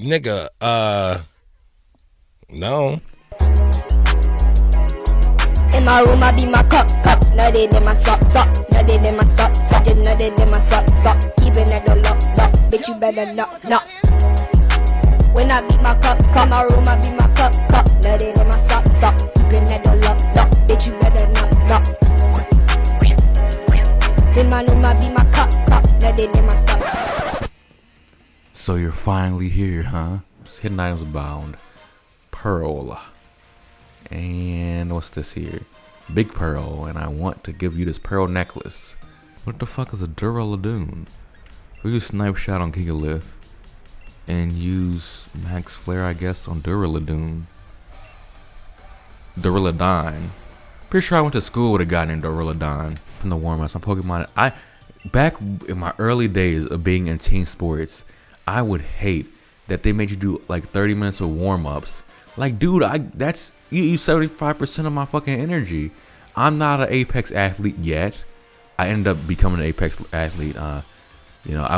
Nigga, no. In my room, I be my cup. Nutted in my sock. Nutted in my sock. Just nutted in my sock. Keeping that door lock. Bitch, you better knock. When I be my cup. In my room, I be my cup. Nutted in my sock. Keeping that door lock. Bitch, you better knock. In my room, I be my cup. Nutted in my sock. So you're finally here, huh? Hidden items abound. Pearl. And what's this here? Big Pearl, and I want to give you this pearl necklace. What the fuck is a Duraladoon? We use Snipe Shot on Gigalith and use Max Flare, I guess, on Duraladoon. Duraladine. Pretty sure I went to school with a guy named Duraladine in the warm-ups on Pokemon. Back in my early days of being in team sports, I would hate that they made you do like 30 minutes of warm-ups. Like, dude, that's you use 75% of my fucking energy. I'm not an Apex athlete yet. I ended up becoming an Apex athlete. I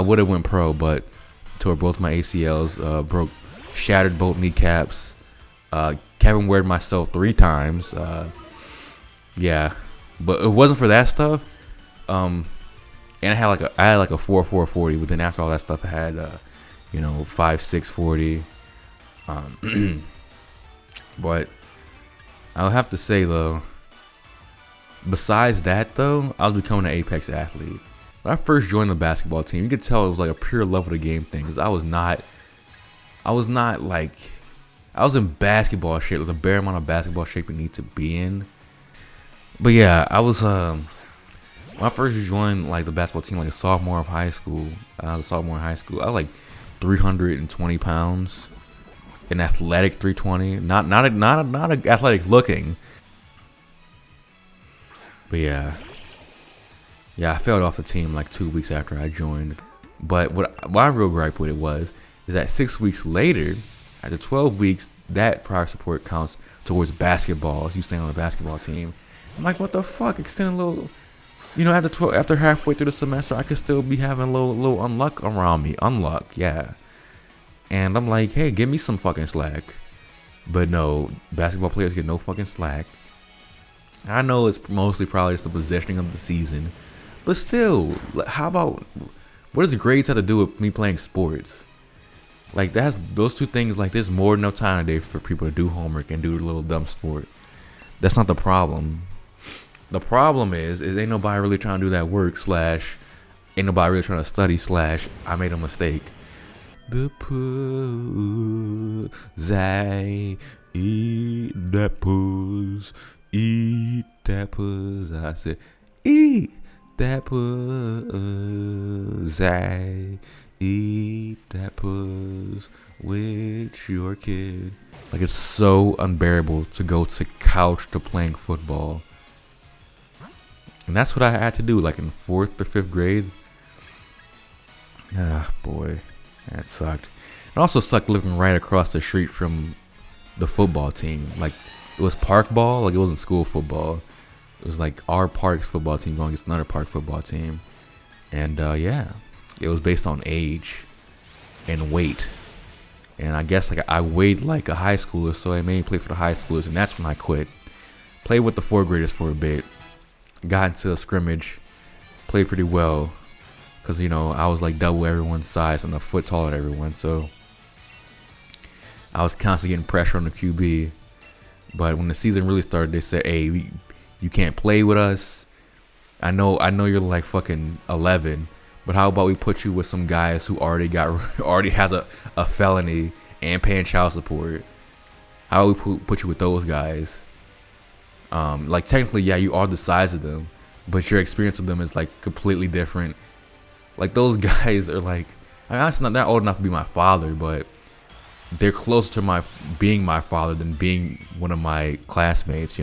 would have went pro, but tore both my ACLs, shattered both kneecaps. Kevin Wared myself 3 times. Yeah, but it wasn't for that stuff. And I had like a 4.40, but then after all that stuff, I had 5.640. But I'll have to say though, besides that though, I was becoming an Apex athlete. When I first joined the basketball team, you could tell it was like a pure love of the game thing, because I was in basketball shape, like the bare amount of basketball shape you need to be in. But yeah, I was when I first joined like the basketball team, like a sophomore of high school. I was like 320 pounds. An athletic 320, not athletic looking, but yeah, I failed off the team like 2 weeks after I joined. But what my real gripe with it is that 6 weeks later, after 12 weeks, that prior support counts towards basketball. So you staying on the basketball team. I'm like, what the fuck? Extend a little, after halfway through the semester, I could still be having a little unluck around me. Unluck, yeah. And I'm like, hey, give me some fucking slack. But no, basketball players get no fucking slack. I know it's mostly probably just the positioning of the season. But still, how about, what does grades have to do with me playing sports? Like, those two things, like, there's more than enough time today for people to do homework and do a little dumb sport. That's not the problem. The problem is ain't nobody really trying to do that work, / ain't nobody really trying to study, / I made a mistake. The pussy, eat that puss, eat that puss. I said, eat that pussy, eat that puss with your kid. Like, it's so unbearable to go to couch to playing football. And that's what I had to do, like in 4th or 5th grade. Ah, boy. That sucked. It also sucked living right across the street from the football team. Like, it was park ball. Like, it wasn't school football. It was like our park's football team going against another park football team. And yeah, it was based on age and weight. And I guess like I weighed like a high schooler, so they made me play for the high schoolers, and that's when I quit. Played with the 4th graders for a bit. Got into a scrimmage. Played pretty well. Because, I was like double everyone's size and a foot taller than everyone. So I was constantly getting pressure on the QB. But when the season really started, they said, hey, you can't play with us. I know you're like fucking 11. But how about we put you with some guys who already has a felony and paying child support? How about we put you with those guys? Like, technically, yeah, you are the size of them. But your experience with them is like completely different. Like, those guys are like, I mean, honestly, not old enough to be my father, but they're closer to being my father than being one of my classmates,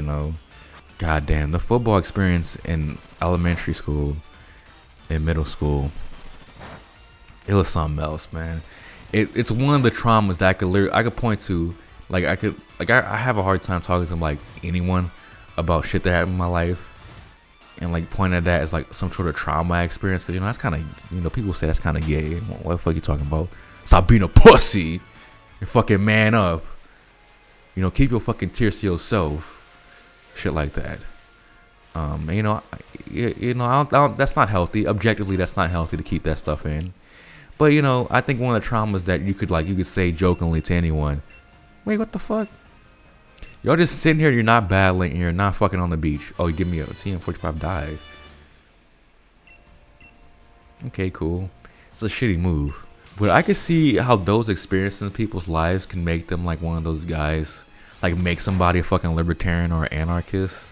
God damn, the football experience in elementary school and middle school, it was something else, man. It's one of the traumas that I could point to. Like, I have a hard time talking to like anyone about shit that happened in my life. And like point at that as like some sort of trauma experience, because that's kind of, people say that's kind of gay. What the fuck you talking about? Stop being a pussy. and fucking man up. You know, keep your fucking tears to yourself. Shit like that. You know, I don't, that's not healthy. Objectively, that's not healthy to keep that stuff in. But you know, I think one of the traumas that you could say jokingly to anyone, wait, what the fuck? Y'all just sitting here, you're not battling, and you're not fucking on the beach. Oh, you give me a TM45 dive. Okay, cool. It's a shitty move. But I can see how those experiences in people's lives can make them like one of those guys. Like make somebody a fucking libertarian or anarchist.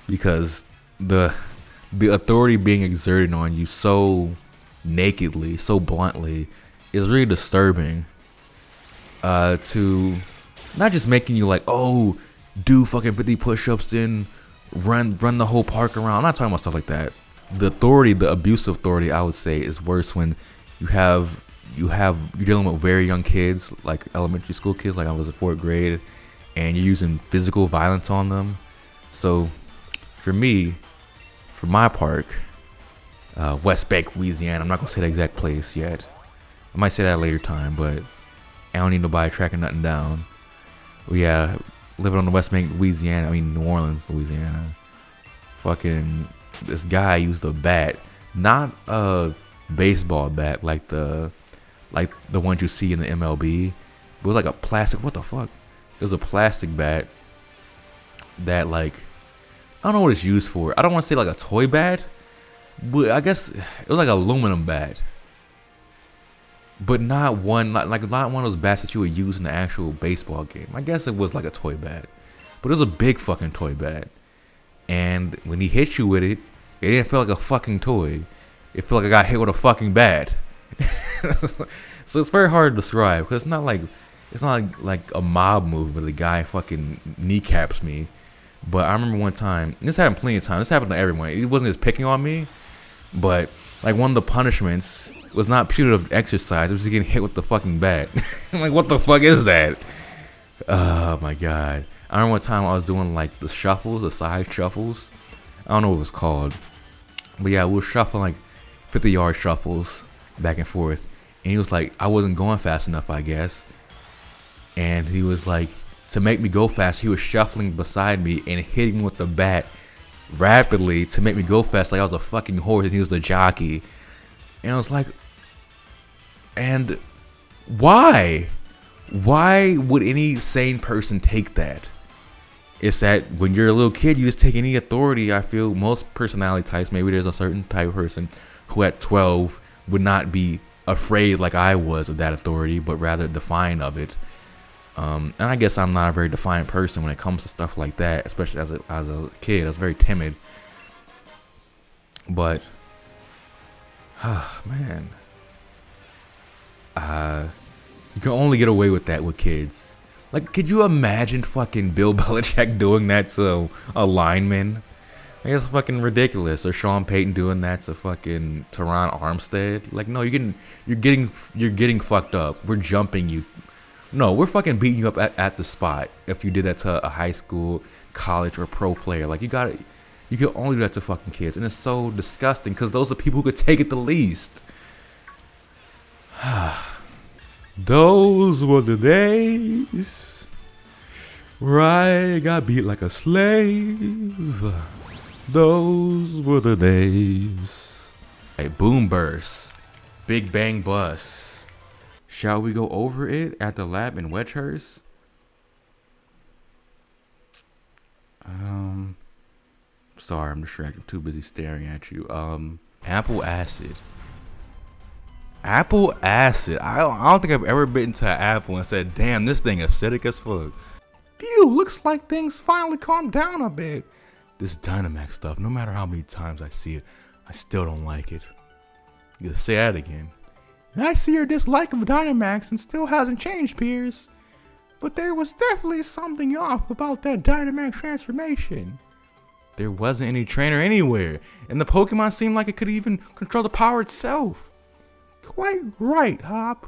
Because the authority being exerted on you so nakedly, so bluntly, is really disturbing. To not just making you like, oh, do fucking 50 push-ups, then run the whole park around. I'm not talking about stuff like that. The authority, the abuse of authority, I would say, is worse when you're dealing with very young kids, like elementary school kids, like I was in 4th grade, and you're using physical violence on them. So for me, for my park, West Bank, Louisiana, I'm not gonna say the exact place yet. I might say that at a later time, but I don't need nobody tracking nothing down. But yeah, living on the West Bank, Louisiana, New Orleans, Louisiana. Fucking, this guy used a bat, not a baseball bat like the ones you see in the MLB. It was like a plastic, what the fuck? It was a plastic bat that like, I don't know what it's used for. I don't want to say like a toy bat, but I guess it was like an aluminum bat. But not one of those bats that you would use in the actual baseball game. I guess it was like a toy bat. But it was a big fucking toy bat. And when he hit you with it, it didn't feel like a fucking toy. It felt like I got hit with a fucking bat. So it's very hard to describe, because it's not like a mob move where the guy fucking kneecaps me. But I remember one time, and this happened plenty of times, this happened to everyone. It wasn't just picking on me, but like one of the punishments was not punitive exercise, it was just getting hit with the fucking bat. I'm like, what the fuck is that? Oh my god. I remember one time I was doing like the shuffles, the side shuffles. I don't know what it was called. But yeah, we were shuffling like 50-yard shuffles back and forth. And he was like, I wasn't going fast enough, I guess. And he was like, to make me go fast, he was shuffling beside me and hitting me with the bat rapidly to make me go fast, like I was a fucking horse and he was a jockey. And I was like, and why? Why would any sane person take that? It's that when you're a little kid, you just take any authority. I feel most personality types, maybe there's a certain type of person who at 12 would not be afraid like I was of that authority, but rather defiant of it. And I guess I'm not a very defiant person when it comes to stuff like that, especially as a kid. I was very timid. But, man, you can only get away with that with kids. Like, could you imagine fucking Bill Belichick doing that to a lineman? Like, it's fucking ridiculous. Or Sean Payton doing that to fucking Teron Armstead. Like, no, you're getting fucked up. We're jumping you. No, we're fucking beating you up at the spot if you did that to a high school, college, or pro player. Like, you can only do that to fucking kids. And it's so disgusting because those are people who could take it the least. Those were the days where I got beat like a slave. Those were the days. Hey, boom burst. Big bang bus. Shall we go over it at the lab in Wedgehurst? Sorry, I'm distracted. I'm too busy staring at you. Apple acid. Apple acid. I don't think I've ever bitten to an apple and said, damn, this thing acidic as fuck. Phew, looks like things finally calmed down a bit. This Dynamax stuff, no matter how many times I see it, I still don't like it. You gotta say that again. I see your dislike of Dynamax and still hasn't changed, Piers. But there was definitely something off about that Dynamax transformation. There wasn't any trainer anywhere, and the Pokemon seemed like it could even control the power itself. Quite right, Hop.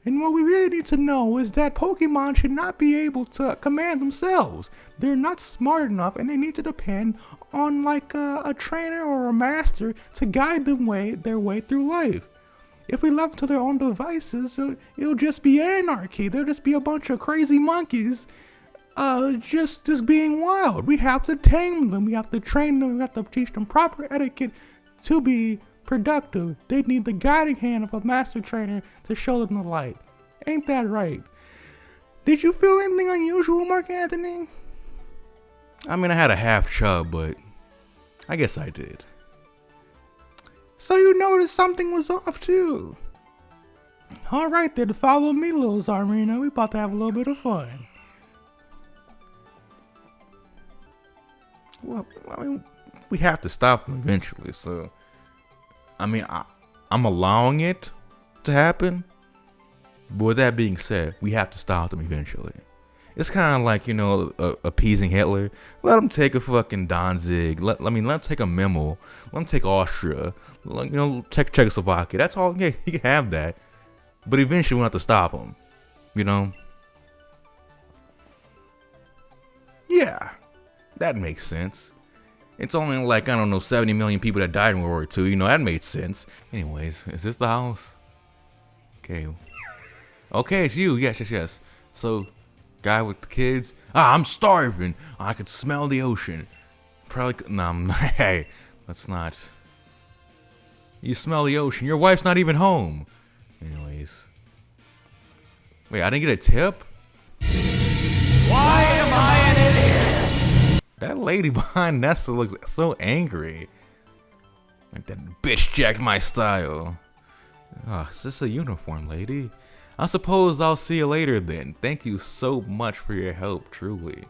And what we really need to know is that Pokemon should not be able to command themselves. They're not smart enough and they need to depend on like a trainer or a master to guide them their way through life. If we left to their own devices, it'll just be anarchy. There'll just be a bunch of crazy monkeys, just being wild. We have to tame them. We have to train them. We have to teach them proper etiquette to be productive. They need the guiding hand of a master trainer to show them the light. Ain't that right? Did you feel anything unusual, Mark Anthony? I mean, I had a half chub, but I guess I did. So you noticed something was off too. Alright then, follow me, little Zarmina. We about to have a little bit of fun. Well, I mean, we have to stop them eventually, so... I mean, I'm allowing it to happen. But with that being said, we have to stop them eventually. It's kind of like, you know, appeasing Hitler. Let him take a fucking Danzig. Let him take a Memel. Let him take Austria. You know, take Czechoslovakia. That's all. Yeah, he can have that. But eventually, we'll have to stop him. You know? Yeah, that makes sense. It's only like, I don't know, 70 million people that died in World War II. You know, that made sense. Anyways, is this the house? Okay. Okay, it's you. Yes. So, guy with the kids. I'm starving. I could smell the ocean. Probably. No, I'm not. Hey, let's not. You smell the ocean. Your wife's not even home. Anyways. Wait, I didn't get a tip? Why am I an idiot? That lady behind Nesta looks so angry. Like that bitch jacked my style. Oh, it's just a uniform, lady. I suppose I'll see you later then. Thank you so much for your help, truly.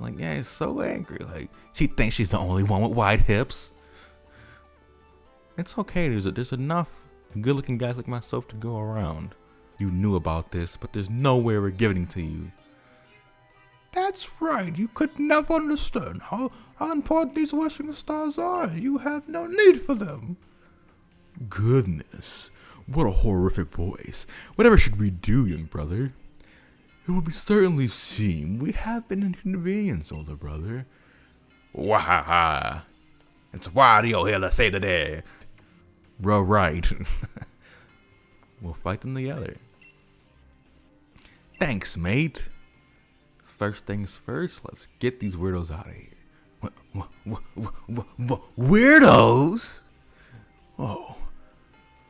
Like, yeah, it's so angry. Like, she thinks she's the only one with wide hips. It's okay, there's enough good-looking guys like myself to go around. You knew about this, but there's no way we're giving it to you. That's right. You could never understand how important these Western stars are. You have no need for them. Goodness, what a horrific voice. Whatever should we do, young brother? It will be certainly seem we have been inconvenienced, older brother. Wahaha. It's Wario here to save the day. Right. We'll fight them together. Thanks, mate. First things first, let's get these weirdos out of here. Weirdos? Oh,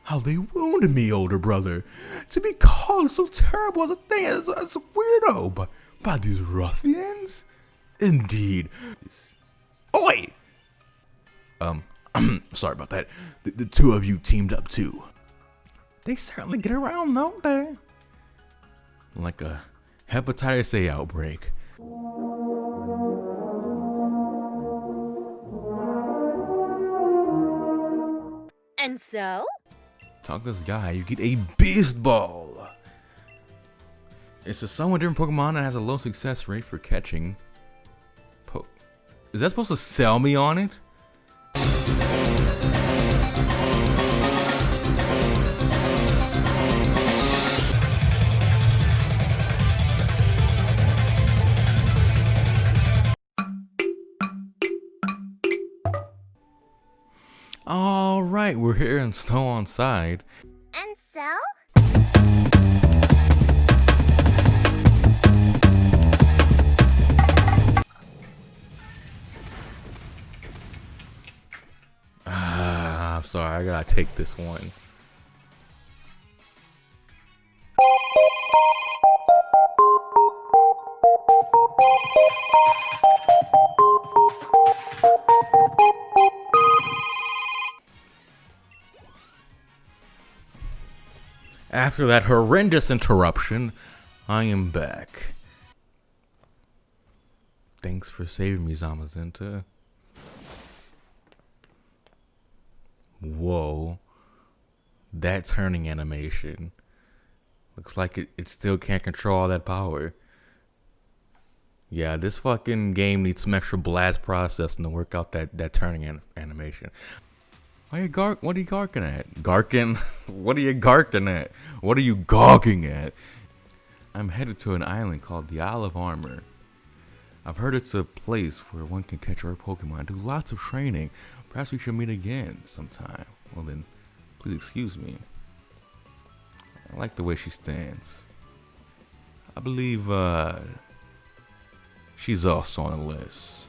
how they wounded me, older brother. To be called so terrible as a thing, as a weirdo by these ruffians? Indeed. Oh, wait! Sorry about that. The two of you teamed up too. They certainly get around, don't they? Like a hepatitis A outbreak. And so? Talk to this guy, you get a beast ball. It's a somewhat different Pokemon that has a low success rate for catching. Is that supposed to sell me on it? Alright, we're here in Snow on Side. And so? I'm sorry, I gotta take this one. After that horrendous interruption, I am back. Thanks for saving me, Zamazenta. Whoa. That turning animation. Looks like it still can't control all that power. Yeah, this fucking game needs some extra blast processing to work out that turning animation. What are you garking at? Garking? What are you garking at? What are you gawking at? I'm headed to an island called the Isle of Armor. I've heard it's a place where one can catch rare Pokemon, do lots of training. Perhaps we should meet again sometime. Well then, please excuse me. I like the way she stands. I believe she's also on the list.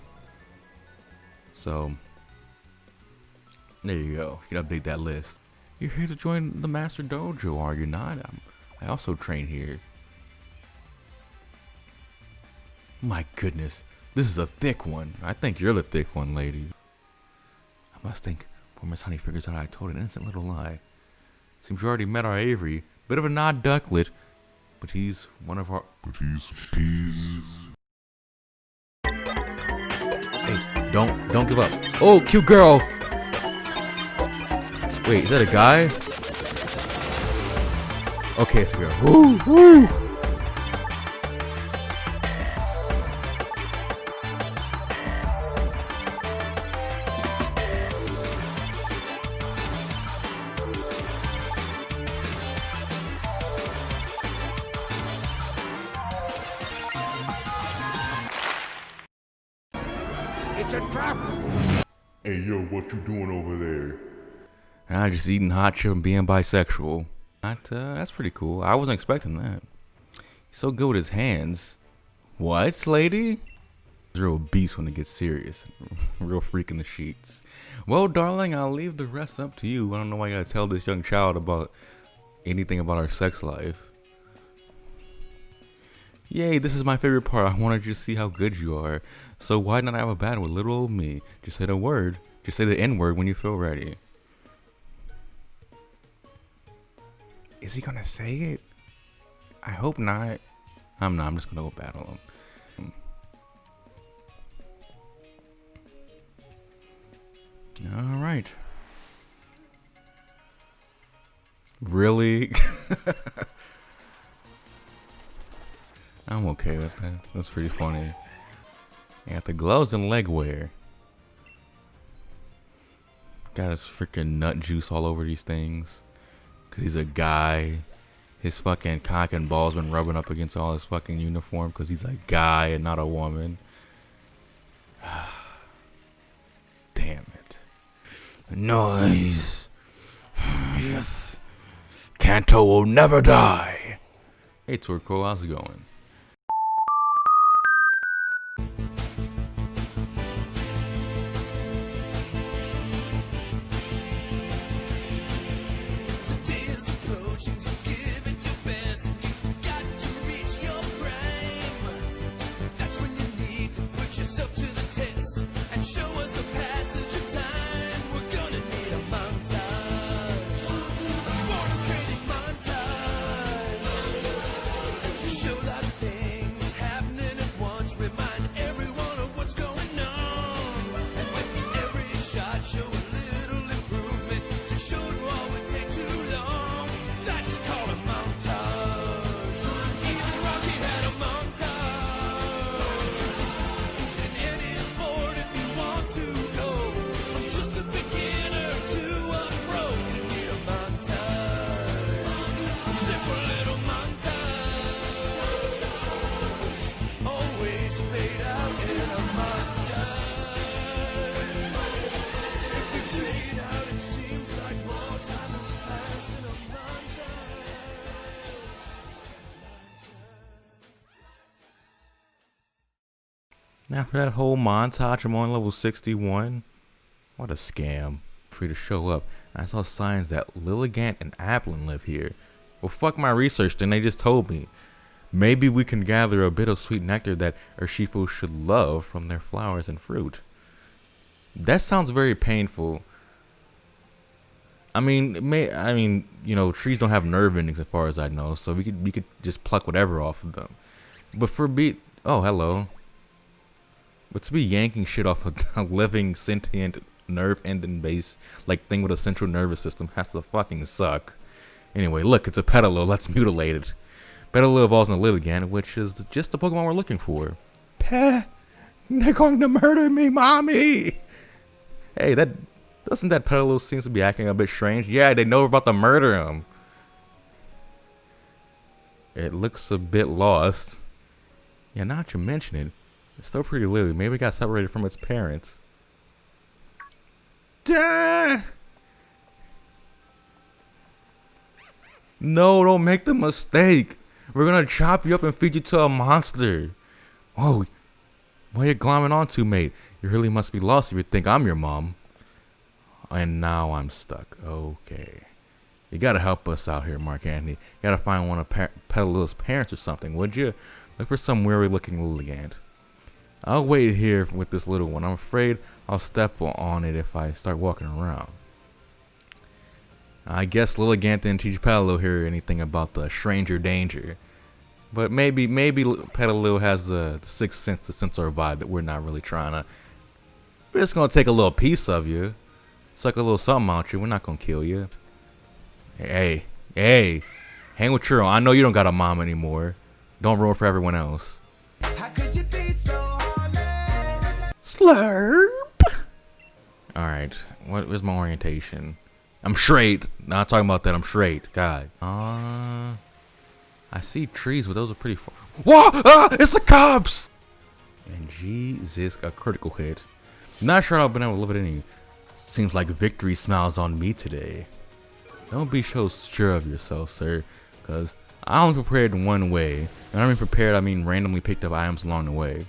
So there you go. You can update that list. You're here to join the Master Dojo, are you not? I also train here. My goodness, this is a thick one. I think you're the thick one, lady. I must think poor Miss Honey figures out I told an innocent little lie. Seems you already met our Avery. Bit of a nod ducklet, but he's one of our... Hey, don't give up. Oh, cute girl! Wait, is that a guy? Okay, it's a girl. Woo, woo! It's a trap! Hey yo, what you doing over there? Just eating hot chip and being bisexual. That's pretty cool. I wasn't expecting that. He's so good with his hands. What, lady? He's a real beast when it gets serious. Real freak in the sheets. Well, darling, I'll leave the rest up to you. I don't know why you gotta tell this young child about anything about our sex life. Yay, this is my favorite part. I wanted you to see how good you are. So why not have a battle with little old me? Just say the word. Just say the N-word when you feel ready. Is he gonna say it? I hope not. I'm not. I'm just gonna go battle him. All right. Really? I'm okay with that. That's pretty funny. Got the gloves and leg wear. Got his freaking nut juice all over these things. Cause he's a guy. His fucking cock and balls been rubbing up against all his fucking uniform cause he's a guy and not a woman. Damn it. Noise. Yes. Kanto will never die. Hey Turco, how's it going? After that whole montage, I'm on level 61. What a scam. Free to show up. And I saw signs that Lilligant and Applin live here. Well, fuck my research, then they just told me. Maybe we can gather a bit of sweet nectar that Urshifu should love from their flowers and fruit. That sounds very painful. I mean, you know, trees don't have nerve endings as far as I know, so we could just pluck whatever off of them. But oh, hello. But to be yanking shit off a living, sentient, nerve ending base like thing with a central nervous system has to fucking suck. Anyway, look, it's a Petalil. Let's mutilate it. Petalil evolves into Lilligant, which is just the Pokemon we're looking for. They're going to murder me, mommy. Hey, doesn't that Petalil seems to be acting a bit strange? Yeah, they know we're about to murder him. It looks a bit lost. Yeah, now that you mention it, It's still pretty little. Maybe it got separated from its parents. Duh. No, don't make the mistake. We're gonna chop you up and feed you to a monster. Whoa, what are you glomming onto, mate? You really must be lost if you think I'm your mom. And now I'm stuck. Okay. You gotta help us out here, Mark Anthony. You gotta find one of Petalilla's parents or something, would you? Look for some weary looking Lilligant. I'll wait here with this little one. I'm afraid I'll step on it if I start walking around. I guess Lilligant didn't teach Petalil here anything about the stranger danger. But maybe Petalil has the sixth sense to sense our vibe that we're not really trying to. We're just gonna take a little piece of you. Suck a little something out you. We're not gonna kill you. Hey, hang with your own. I know you don't got a mom anymore. Don't ruin for everyone else. How could you be so honest? Slurp. Alright, what is my orientation? I'm straight. Not talking about that, I'm straight. God. I see trees, but those are pretty far. Whoa! It's the cops! And Jesus, a critical hit. Not sure I've been able to live it any. Seems like victory smiles on me today. Don't be so sure of yourself, sir, because I only prepared one way. And I mean prepared, I mean randomly picked up items along the way.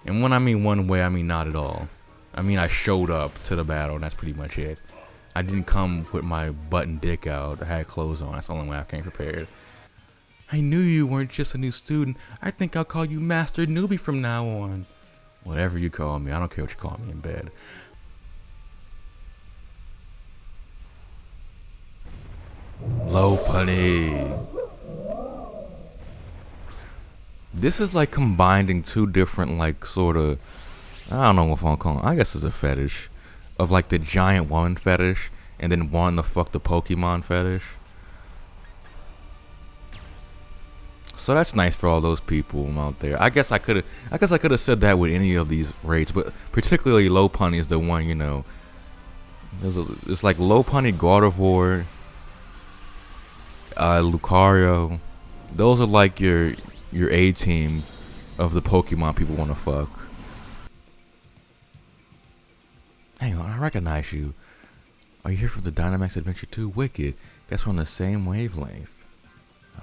And when I mean one way, I mean not at all. I mean I showed up to the battle, and that's pretty much it. I didn't come with my butt and dick out. I had clothes on. That's the only way I came prepared. I knew you weren't just a new student. I think I'll call you Master Newbie from now on. Whatever you call me. I don't care what you call me in bed. Lopunny. This is like combining two different, like, sort of, I don't know what I'm calling it. I guess it's a fetish of like the giant woman fetish and then wanting to fuck the Pokemon fetish. So that's nice for all those people out there. I guess I could have said that with any of these rates, but particularly Lopunny is the one, you know. It's like Lopunny, Gardevoir, Lucario. Those are like your A team of the Pokemon people want to fuck. Hang on, I recognize you. Are you here for the Dynamax Adventure 2? Wicked. Guess we're on the same wavelength.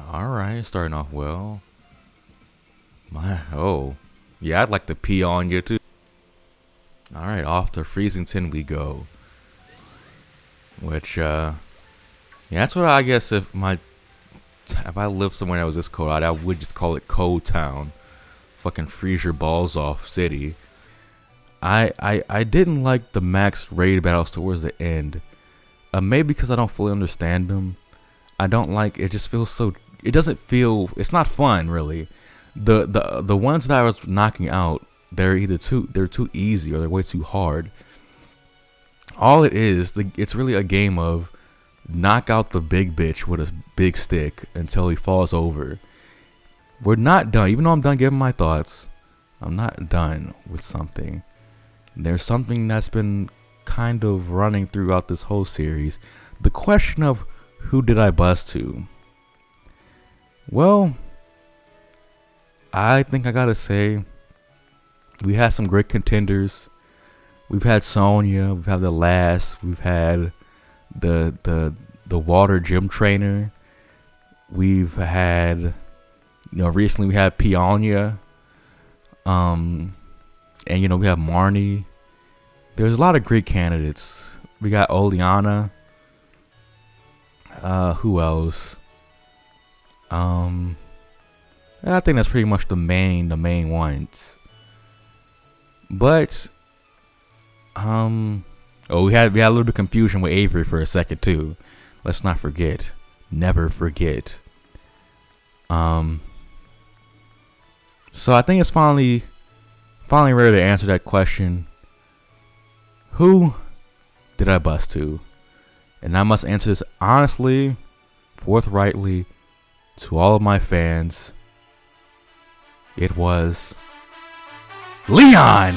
Alright, starting off well. Yeah, I'd like to pee on you too. Alright, off to Freezington we go. Which, yeah, that's what I guess if I lived somewhere that was this cold, I would just call it Cold Town. Fucking freeze your balls off city. I didn't like the max raid battles towards the end. Maybe because I don't fully understand them. I don't like it. Just feels so. It doesn't feel. It's not fun really. The ones that I was knocking out, they're too easy or they're way too hard. All it is, it's really a game of knock out the big bitch with a big stick until he falls over. We're not done. Even though I'm done giving my thoughts, I'm not done with something. There's something that's been kind of running throughout this whole series. The question of who did I bust to? Well, I think I gotta say we had some great contenders. We've had Sonya, we've had the Lass, we've had the water gym trainer. We've had, recently we had Peonia. And we have Marnie. There's a lot of great candidates. We got Oleana. Who else? I think that's pretty much the main ones. But we had a little bit of confusion with Avery for a second too. Let's not forget. Never forget. So I think it's finally ready to answer that question. Who did I bust to? And I must answer this honestly, forthrightly, to all of my fans. It was Leon!